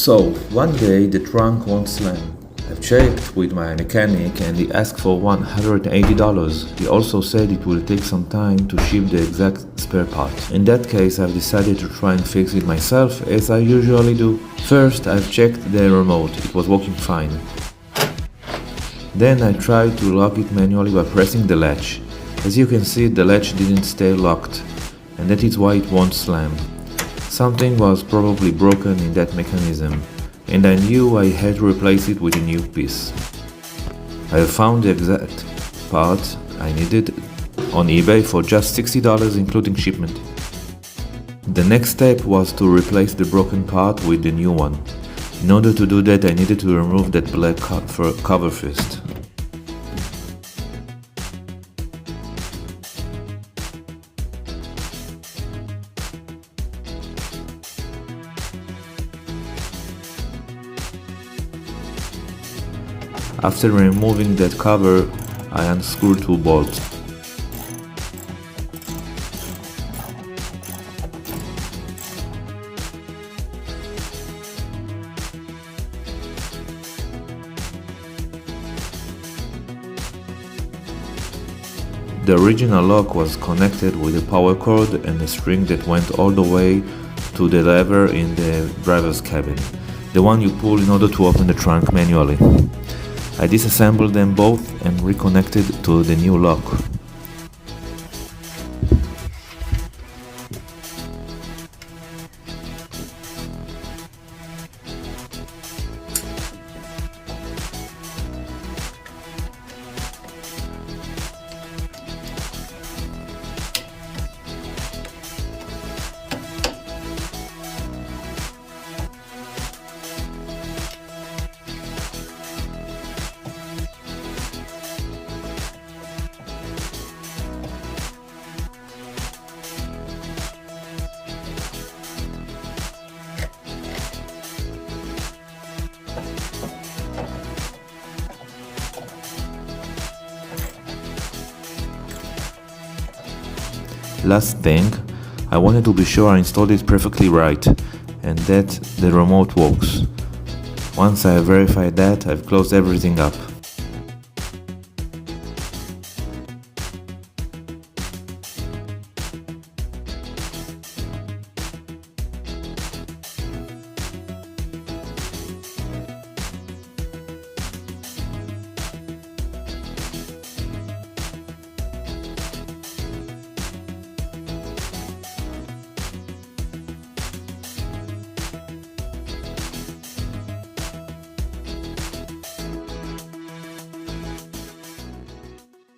So, one day the trunk won't slam. I've checked with my mechanic and he asked for $180. He also said it will take some time to ship the exact spare part. In that case, I've decided to try and fix it myself, as I usually do. First, I've checked the remote. It was working fine. Then I tried to lock it manually by pressing the latch. As you can see, the latch didn't stay locked, and that is why it won't slam. Something was probably broken in that mechanism, and I knew I had to replace it with a new piece. I found the exact part I needed on eBay for just $60 including shipment. The next step was to replace the broken part with the new one. In order to do that, I needed to remove that black cover first. After removing that cover, I unscrewed two bolts. The original lock was connected with a power cord and a string that went all the way to the lever in the driver's cabin, the one you pull in order to open the trunk manually. I disassembled them both and reconnected to the new lock. Last thing, I wanted to be sure I installed it perfectly right and that the remote works. Once I have verified that, I've closed everything up.